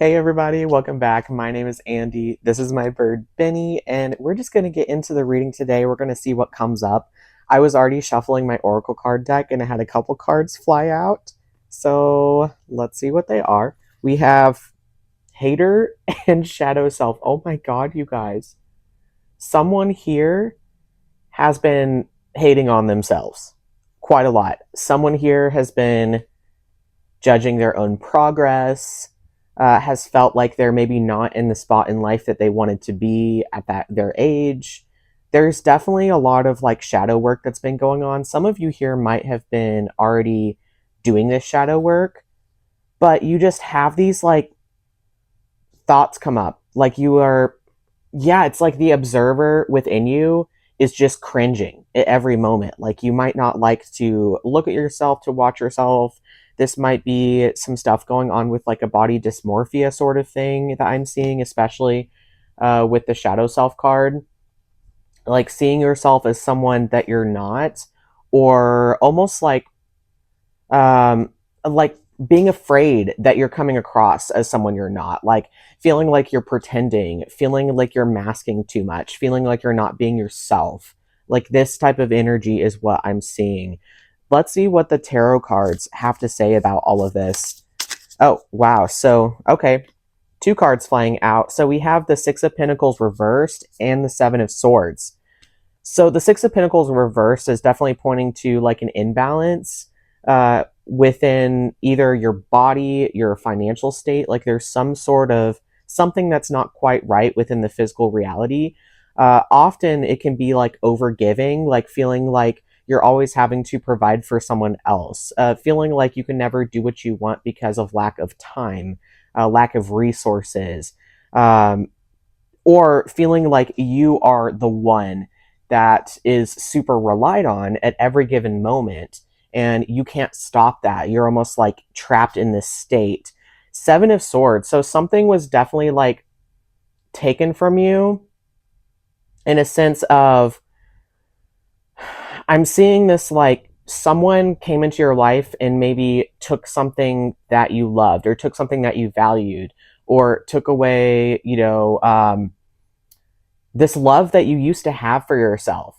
Hey everybody, welcome back. My name is Andy. This is my bird Benny, and we're just going to get into the reading today. We're going to see what comes up. I was already shuffling my oracle card deck and I had a couple cards fly out. So let's see what they are. We have Hater and Shadow Self. Oh my god, you guys. Someone here has been hating on themselves quite a lot. Someone here has been judging their own progress, has felt like they're maybe not in the spot in life that they wanted to be at their age. There's definitely a lot of like shadow work that's been going on. Some of you here might have been already doing this shadow work, but you just have these like thoughts come up. Like you are, yeah, it's like the observer within you is just cringing at every moment. Like you might not like to look at yourself, to watch yourself. This might be some stuff going on with like a body dysmorphia sort of thing that I'm seeing, especially with the shadow self card. Like seeing yourself as someone that you're not, or almost like being afraid that you're coming across as someone you're not, like feeling like you're pretending, feeling like you're masking too much, feeling like you're not being yourself. Like this type of energy is what I'm seeing. Let's see what the tarot cards have to say about all of this. Oh, wow. So, okay. Two cards flying out. So we have the Six of Pentacles reversed and the Seven of Swords. So the Six of Pentacles reversed is definitely pointing to like an imbalance within either your body, your financial state. Like there's some sort of something that's not quite right within the physical reality. Often it can be like overgiving, like feeling like you're always having to provide for someone else, feeling like you can never do what you want because of lack of time, lack of resources, um, or feeling like you are the one that is super relied on at every given moment and you can't stop that. You're almost like trapped in this state. Seven of Swords. So something was definitely like taken from you in a sense of, I'm seeing this like someone came into your life and maybe took something that you loved or took something that you valued or took away, this love that you used to have for yourself.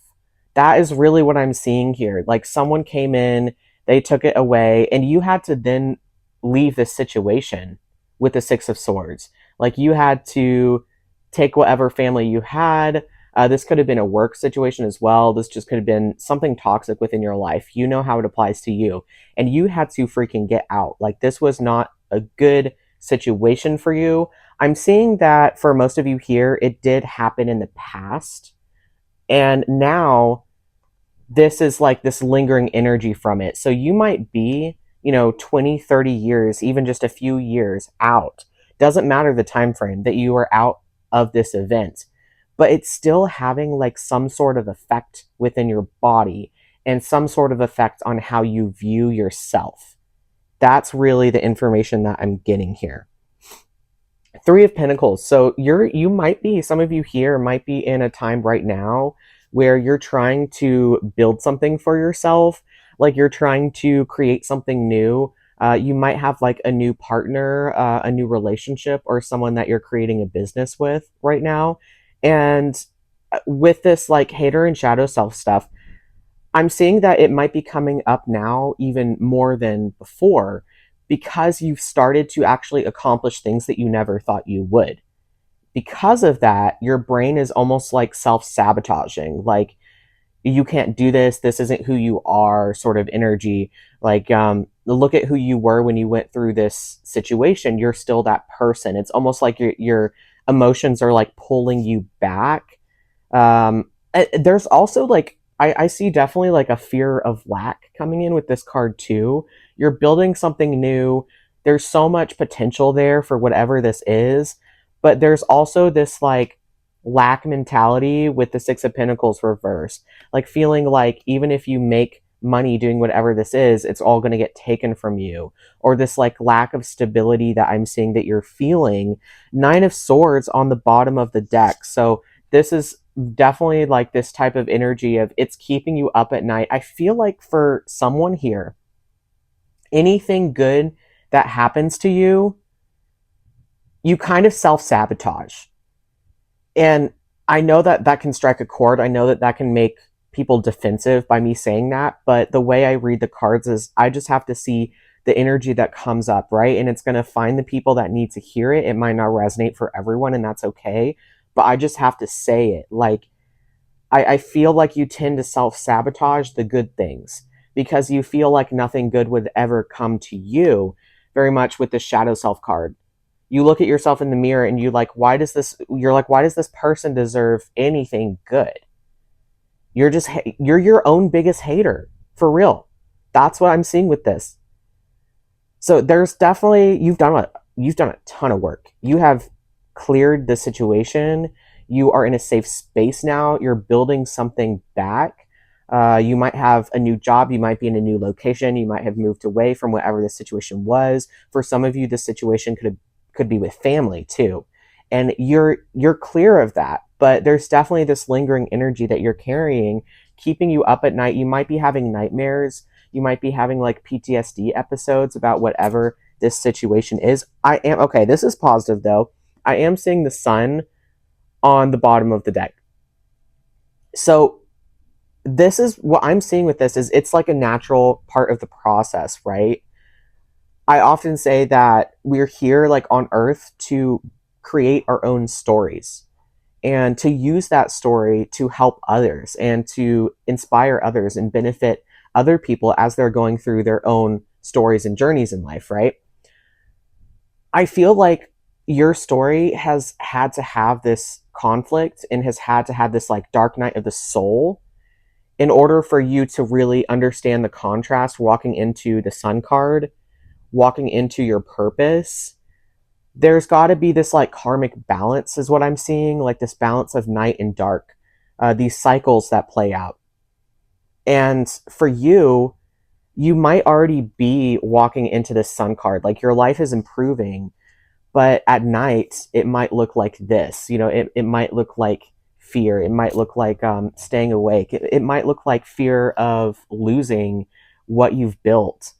That is really what I'm seeing here. Like someone came in, they took it away, and you had to then leave this situation with the Six of Swords. Like you had to take whatever family you had. This could have been a work situation as well. This just could have been something toxic within your life. You know how it applies to you. And you had to freaking get out. Like this was not a good situation for you. I'm seeing that for most of you here, it did happen in the past. And now this is like this lingering energy from it. So you might be, 20, 30 years, even just a few years out. Doesn't matter the time frame that you are out of this event, but it's still having like some sort of effect within your body and some sort of effect on how you view yourself. That's really the information that I'm getting here. Three of Pentacles. So you might be, some of you here might be in a time right now where you're trying to build something for yourself, like you're trying to create something new. You might have like a new partner, a new relationship, or someone that you're creating a business with right now. And with this like hater and shadow self stuff, I'm seeing that it might be coming up now even more than before because you've started to actually accomplish things that you never thought you would. Because of that, your brain is almost like self sabotaging. Like, you can't do this. This isn't who you are, sort of energy. Like, look at who you were when you went through this situation. You're still that person. It's almost like your emotions are like pulling you back. There's also like, I see definitely like a fear of lack coming in with this card too. You're building something new. There's so much potential there for whatever this is, but there's also this like lack mentality with the Six of Pentacles reversed. Like feeling like even if you make money doing whatever this is, it's all going to get taken from you. Or this like lack of stability that I'm seeing that you're feeling. Nine of Swords on the bottom of the deck. So this is definitely like this type of energy of it's keeping you up at night. I feel like for someone here, anything good that happens to you, you kind of self-sabotage. And I know that that can strike a chord. I know that that can make people defensive by me saying that. But the way I read the cards is I just have to see the energy that comes up, right? And it's going to find the people that need to hear it. It might not resonate for everyone, and that's okay. But I just have to say it. Like, I feel like you tend to self sabotage the good things because you feel like nothing good would ever come to you, very much with the shadow self card. You look at yourself in the mirror and you're like, why does this person deserve anything good? You're your own biggest hater, for real. That's what I'm seeing with this. So there's definitely, you've done a ton of work. You have cleared the situation. You are in a safe space now. You're building something back. You might have a new job. You might be in a new location. You might have moved away from whatever the situation was. For some of you, this situation could be with family too, and you're clear of that. But there's definitely this lingering energy that you're carrying, keeping you up at night. You might be having nightmares. You might be having like PTSD episodes about whatever this situation is. I am okay. This is positive though. I am seeing the sun on the bottom of the deck. So this is what I'm seeing with this is it's like a natural part of the process, right? I often say that we're here like on earth to create our own stories and to use that story to help others and to inspire others and benefit other people as they're going through their own stories and journeys in life, right? I feel like your story has had to have this conflict and has had to have this like dark night of the soul in order for you to really understand the contrast walking into the sun card, walking into your purpose. There's got to be this like karmic balance, is what I'm seeing, like this balance of night and dark, these cycles that play out. And for you, you might already be walking into this sun card, like your life is improving, but at night it might look like this. It might look like fear. It might look like staying awake. It might look like fear of losing what you've built.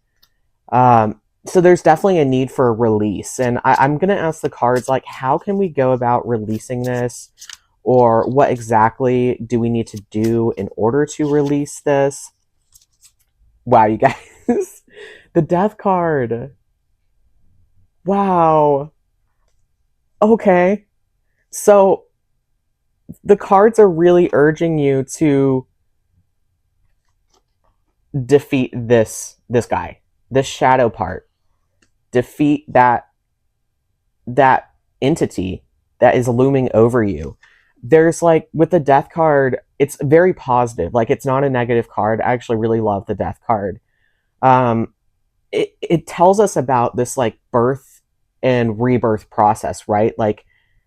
So there's definitely a need for a release. And I'm going to ask the cards, like, how can we go about releasing this? Or what exactly do we need to do in order to release this? Wow, you guys. The death card. Wow. Okay. So the cards are really urging you to defeat this guy, this shadow part. Defeat that entity that is looming over you. There's like with the death card, it's very positive. Like it's not a negative card. I actually really love the death card. Um, it tells us about this like birth and rebirth process, right? Like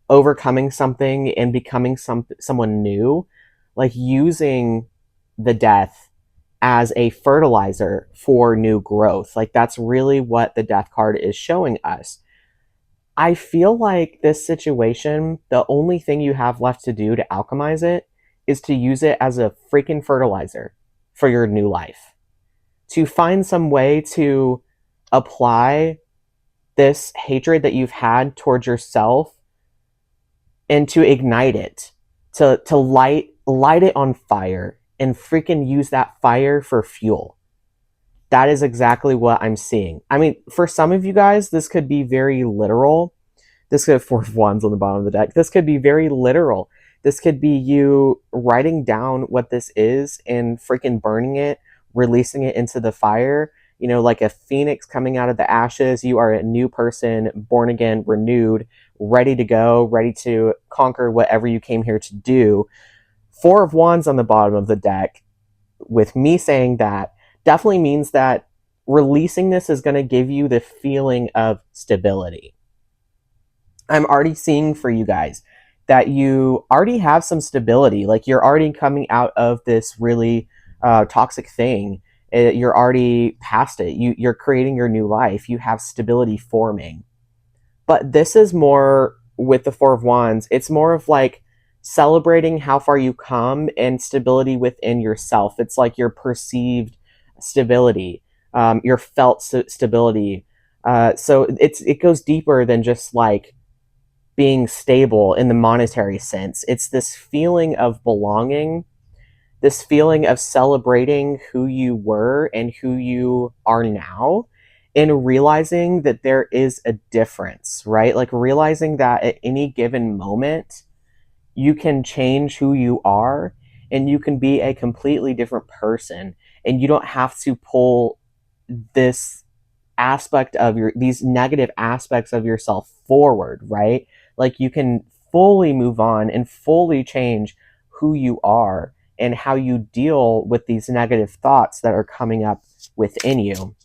overcoming something and becoming someone new, like using the death as a fertilizer for new growth. Like that's really what the death card is showing us. I feel like this situation, the only thing you have left to do to alchemize it is to use it as a freaking fertilizer for your new life. To find some way to apply this hatred that you've had towards yourself and to ignite it, to light it on fire and freaking use that fire for fuel. That is exactly what I'm seeing. I mean, for some of you guys, this could be very literal. This could have Four of Wands on the bottom of the deck. This could be very literal. This could be you writing down what this is and freaking burning it, releasing it into the fire. Like a phoenix coming out of the ashes. You are a new person, born again, renewed, ready to go, ready to conquer whatever you came here to do. Four of Wands on the bottom of the deck, with me saying that, definitely means that releasing this is going to give you the feeling of stability. I'm already seeing for you guys that you already have some stability. Like you're already coming out of this really toxic thing. You're already past it. You're creating your new life. You have stability forming. But this is more with the Four of Wands. It's more of like celebrating how far you come and stability within yourself. It's like your perceived stability, your felt stability. So it goes deeper than just like being stable in the monetary sense. It's this feeling of belonging, this feeling of celebrating who you were and who you are now, and realizing that there is a difference, right? Like realizing that at any given moment, you can change who you are and you can be a completely different person. And you don't have to pull this aspect of these negative aspects of yourself forward, right? Like you can fully move on and fully change who you are and how you deal with these negative thoughts that are coming up within you.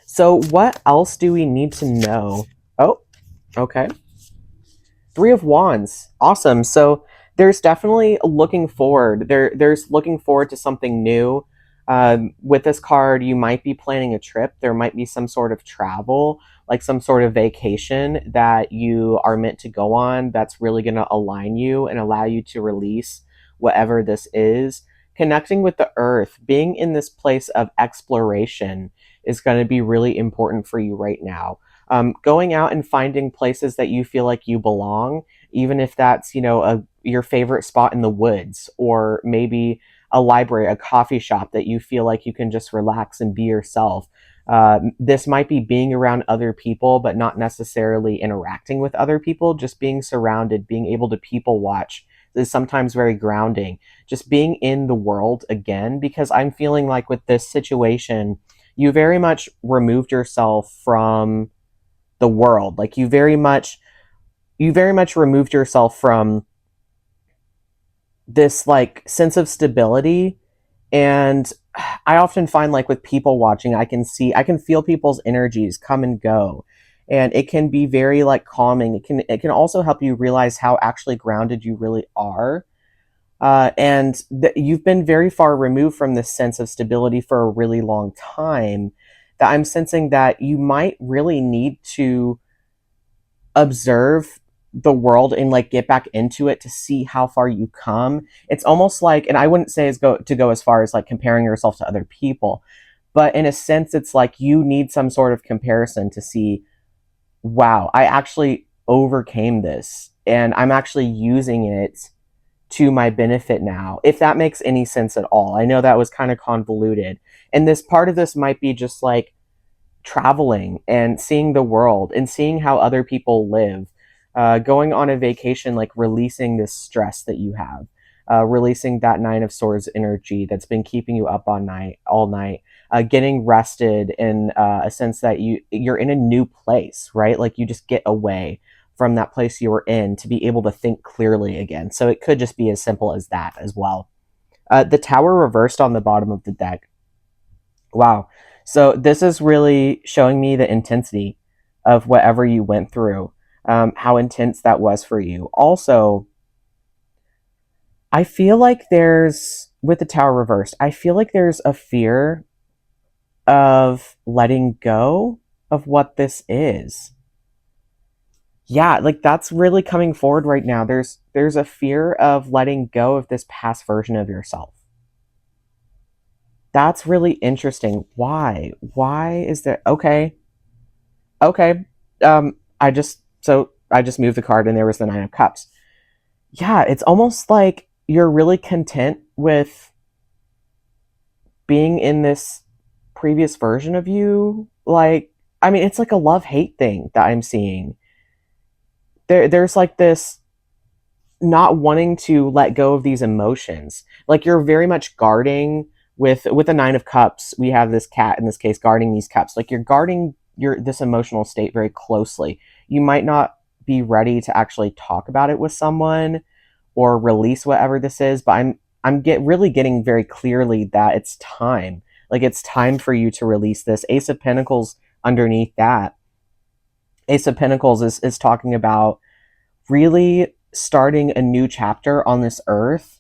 So, what else do we need to know? Oh, okay. Three of Wands. Awesome. So there's definitely looking forward. There's looking forward to something new. With this card, you might be planning a trip. There might be some sort of travel, like some sort of vacation that you are meant to go on that's really going to align you and allow you to release whatever this is. Connecting with the earth, being in this place of exploration is going to be really important for you right now. Going out and finding places that you feel like you belong, even if that's, your favorite spot in the woods, or maybe a library, a coffee shop that you feel like you can just relax and be yourself. This might be being around other people, but not necessarily interacting with other people, just being surrounded, being able to people watch is sometimes very grounding. Just being in the world again, because I'm feeling like with this situation, you very much removed yourself from the world. Like you very much removed yourself from this like sense of stability. And I often find like with people watching, I can feel people's energies come and go, and it can be very like calming. It can also help you realize how actually grounded you really are. And you've been very far removed from this sense of stability for a really long time, that I'm sensing that you might really need to observe the world and like get back into it to see how far you come. It's almost like, and I wouldn't say go as far as like comparing yourself to other people, but in a sense it's like you need some sort of comparison to see, wow, I actually overcame this and I'm actually using it to my benefit now, if that makes any sense at all. I know that was kind of convoluted, and this part of this might be just like traveling and seeing the world and seeing how other people live, going on a vacation, like releasing this stress that you have, releasing that Nine of Swords energy that's been keeping you up all night, getting rested in a sense that you're in a new place, right? Like you just get away from that place you were in to be able to think clearly again. So it could just be as simple as that as well. The Tower reversed on the bottom of the deck. Wow. So this is really showing me the intensity of whatever you went through, how intense that was for you. Also, I feel like with the Tower reversed, I feel like there's a fear of letting go of what this is. Yeah, like that's really coming forward right now. There's a fear of letting go of this past version of yourself. That's really interesting. Why? Why is there? Okay. Okay. I just moved the card and there was the Nine of Cups. Yeah, it's almost like you're really content with being in this previous version of you. Like, I mean, it's like a love-hate thing that I'm seeing. There's like this not wanting to let go of these emotions. Like you're very much guarding with the Nine of Cups. We have this cat in this case guarding these cups. Like you're guarding this emotional state very closely. You might not be ready to actually talk about it with someone or release whatever this is, but I'm getting very clearly that it's time. Like it's time for you to release this. Ace of Pentacles underneath that. Ace of Pentacles is talking about really starting a new chapter on this earth.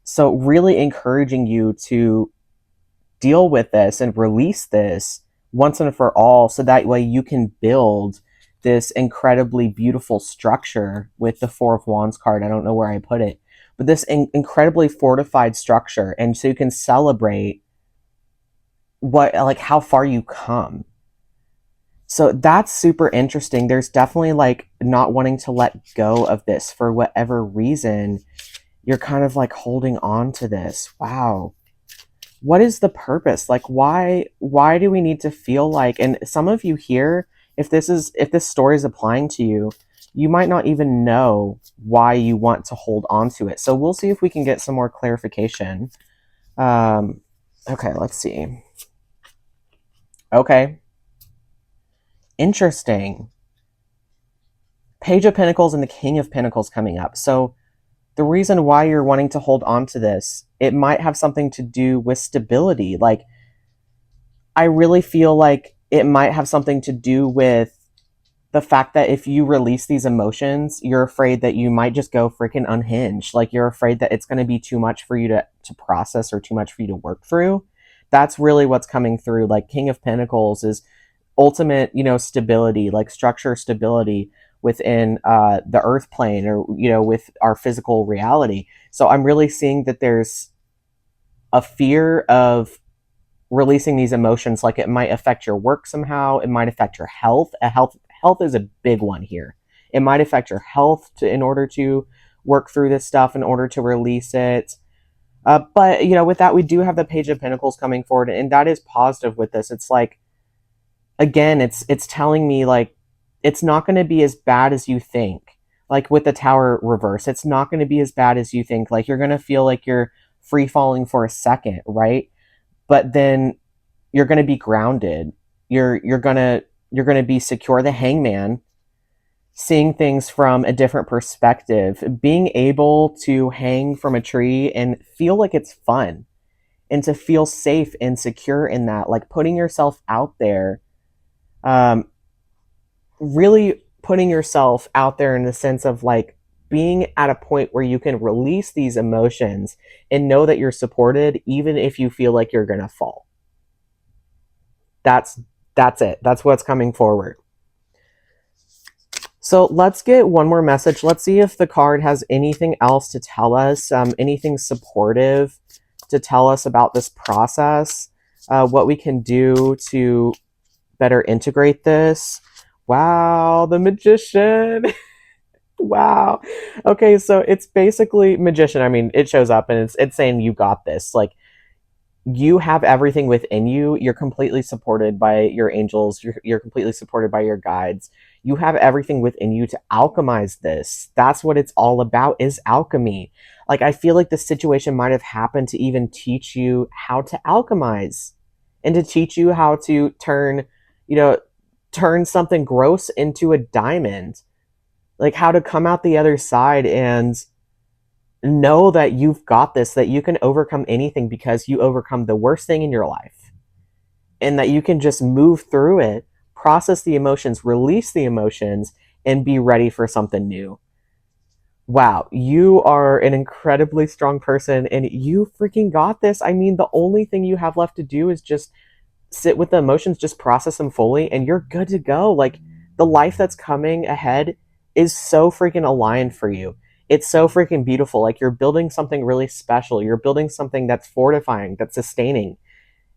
So really encouraging you to deal with this and release this once and for all, so that way you can build this incredibly beautiful structure with the Four of Wands card. I don't know where I put it, but this incredibly fortified structure, and so you can celebrate how far you come. So that's super interesting. There's definitely like not wanting to let go of this for whatever reason. You're kind of like holding on to this. Wow. What is the purpose? Like why do we need to feel like, and some of you here, if this story is applying to you, you might not even know why you want to hold on to it. So we'll see if we can get some more clarification. Um okay, let's see. Okay. Interesting. Page of Pentacles and the King of Pentacles coming up. So the reason why you're wanting to hold on to this, it might have something to do with stability. Like, I really feel like it might have something to do with the fact that if you release these emotions, you're afraid that you might just go freaking unhinged. Like, you're afraid that it's going to be too much for you to process or too much for you to work through. That's really what's coming through. Like, King of Pentacles is ultimate, stability, like structure, stability within the earth plane, or with our physical reality. So I'm really seeing that there's a fear of releasing these emotions. Like, it might affect your work somehow, it might affect your health. Health is a big one here. It might affect your health in order to work through this stuff, in order to release it. But with that, we do have the Page of Pentacles coming forward, and that is positive with this. It's like, again, it's telling me like it's not going to be as bad as you think. Like with the Tower reverse, it's not going to be as bad as you think. Like, you're going to feel like you're free falling for a second, right? But then you're going to be grounded. You're going to be secure. The Hangman, seeing things from a different perspective, being able to hang from a tree and feel like it's fun, and to feel safe and secure in that, like putting yourself out there, um, really putting yourself out there in the sense of like being at a point where you can release these emotions and know that you're supported, even if you feel like you're gonna fall. That's that's it. That's what's coming forward. So let's get one more message. Let's see if the card has anything else to tell us, anything supportive to tell us about this process, what we can do to better integrate this. Wow, the Magician. Wow. Okay, so it's basically Magician. I mean, it shows up and it's saying you got this. Like, you have everything within you. You're completely supported by your angels. You're completely supported by your guides. You have everything within you to alchemize this. That's what it's all about, is alchemy. Like, I feel like the situation might have happened to even teach you how to alchemize, and to teach you how to you know, turn something gross into a diamond. Like, how to come out the other side and know that you've got this, that you can overcome anything because you overcome the worst thing in your life, and that you can just move through it, process the emotions, release the emotions, and be ready for something new. Wow, you are an incredibly strong person, and you freaking got this. I mean, the only thing you have left to do is just sit with the emotions, just process them fully, and you're good to go. Like, the life that's coming ahead is so freaking aligned for you. It's so freaking beautiful. Like, you're building something really special. You're building something that's fortifying, that's sustaining.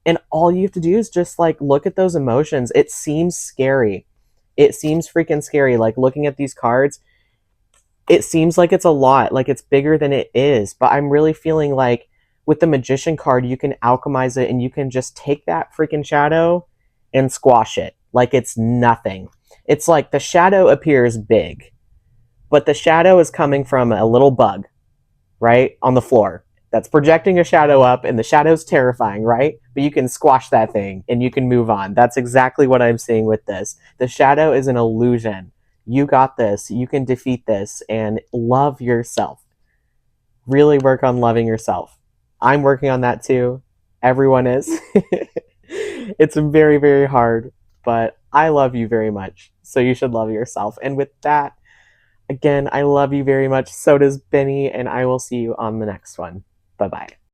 And all you have to do is just like look at those emotions. It seems scary. It seems freaking scary. Like, looking at these cards, it seems like it's a lot, like it's bigger than it is. But I'm really feeling like with the Magician card, you can alchemize it, and you can just take that freaking shadow and squash it like it's nothing. It's like the shadow appears big, but the shadow is coming from a little bug, right, on the floor that's projecting a shadow up, and the shadow's terrifying, right? But you can squash that thing and you can move on. That's exactly what I'm seeing with this. The shadow is an illusion. You got this. You can defeat this and love yourself. Really work on loving yourself. I'm working on that too. Everyone is. It's very, very hard, but I love you very much. So you should love yourself. And with that, again, I love you very much. So does Benny, and I will see you on the next one. Bye bye.